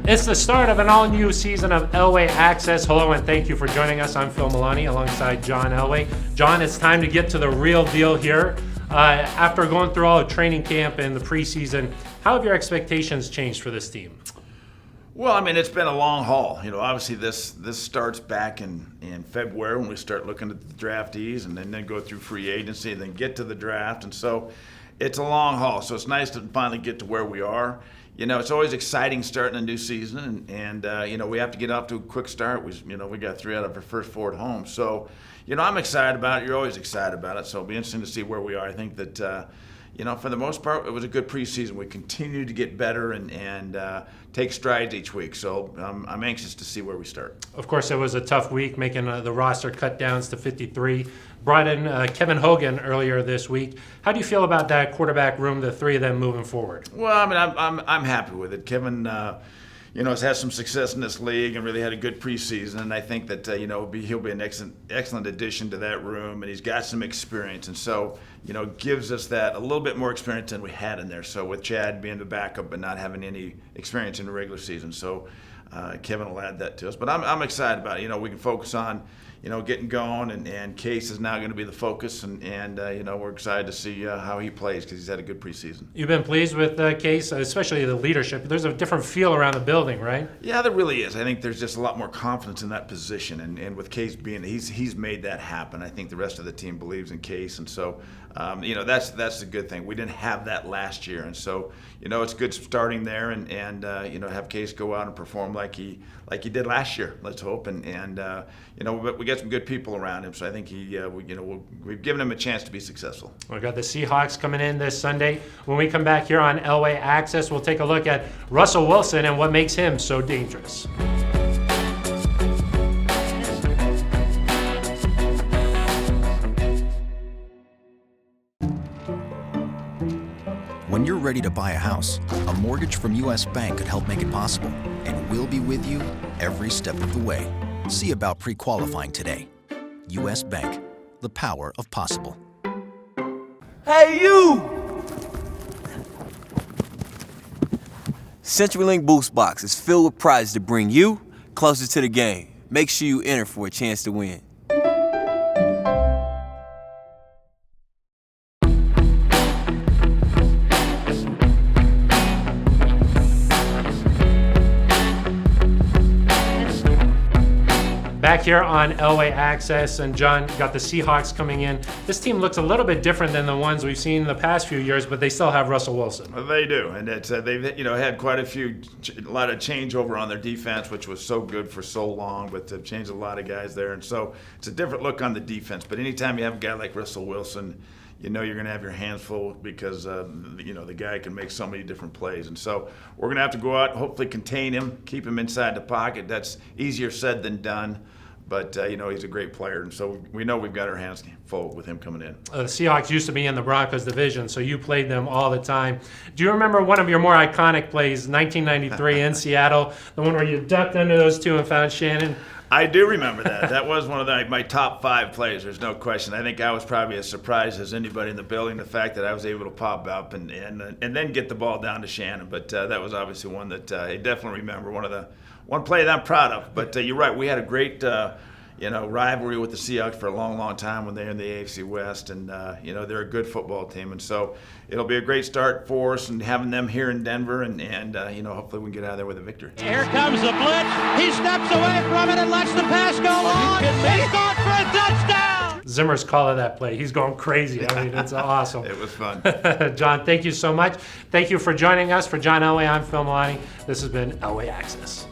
It's the start of an all-new season of Elway Access. Hello and thank you for joining us. I'm Phil Milani alongside John Elway. John, it's time to get to the real deal here. After going through all the training camp and the preseason, how have your expectations changed for this team? Well, I mean, it's been a long haul. You know, obviously this starts back in February when we start looking at the draftees and then go through free agency and then get to the draft. And so it's a long haul. So it's nice to finally get to where we are. You know, it's always exciting starting a new season, and you know, we have to get off to a quick start. We got 3 out of our first 4 at home. So, you know, I'm excited about it. You're always excited about it. So it'll be interesting to see where we are. I think that, you know, for the most part, it was a good preseason. We continue to get better and take strides each week. So I'm anxious to see where we start. Of course, it was a tough week, making the roster cut downs to 53. Brought in Kevin Hogan earlier this week. How do you feel about that quarterback room, the 3 of them moving forward? Well, I mean, I'm happy with it. Kevin, you know, has had some success in this league and really had a good preseason. And I think that you know, he'll be an excellent addition to that room, and he's got some experience, and so you know, gives us that a little bit more experience than we had in there. So with Chad being the backup but not having any experience in the regular season, so Kevin will add that to us. But I'm excited about it. You know, we can focus on, you know, getting going, and Case is now going to be the focus, and you know, we're excited to see how he plays because he's had a good preseason. You've been pleased with Case, especially the leadership. There's a different feel around the building, right? Yeah, there really is. I think there's just a lot more confidence in that position, and with Case being, he's made that happen. I think the rest of the team believes in Case, and so you know, that's the good thing. We didn't have that last year, and so you know, it's good starting there, and you know, have Case go out and perform like he did last year. Let's hope, and you know, we get some good people around him, so I think we've given him a chance to be successful. We've got the Seahawks coming in this Sunday. When we come back here on Elway Access, we'll take a look at Russell Wilson and what makes him so dangerous. When you're ready to buy a house, a mortgage from U.S. Bank could help make it possible, and we'll be with you every step of the way. See about pre-qualifying today. U.S. Bank, the power of possible. Hey, you! CenturyLink Boost Box is filled with prizes to bring you closer to the game. Make sure you enter for a chance to win. Back here on Elway Access, and John, got the Seahawks coming in. This team looks a little bit different than the ones we've seen in the past few years, but they still have Russell Wilson. Well, they do, and it's, they've had quite a lot of changeover on their defense, which was so good for so long, but they've changed a lot of guys there, and so it's a different look on the defense. But anytime you have a guy like Russell Wilson, you know you're going to have your hands full because you know, the guy can make so many different plays, and so we're going to have to go out, hopefully contain him, keep him inside the pocket. That's easier said than done. But, you know, he's a great player, and so we know we've got our hands full with him coming in. The Seahawks used to be in the Broncos division, so you played them all the time. Do you remember one of your more iconic plays, 1993 in Seattle, the one where you ducked under those 2 and found Shannon? I do remember that. That was one of my top 5 plays, there's no question. I think I was probably as surprised as anybody in the building, the fact that I was able to pop up and then get the ball down to Shannon. But that was obviously one that I definitely remember, one play that I'm proud of. But you're right, we had a great you know, rivalry with the Seahawks for a long, long time when they're in the AFC West, and you know, they're a good football team, and so it'll be a great start for us, and having them here in Denver, and you know, hopefully we can get out of there with a victory. Here comes the blitz. He steps away from it and lets the pass go on. He's going for a touchdown. Zimmer's calling that play. He's going crazy. I mean, it's awesome. It was fun. John, thank you so much. Thank you for joining us. For John Elway, I'm Phil Milani. This has been Elway Access.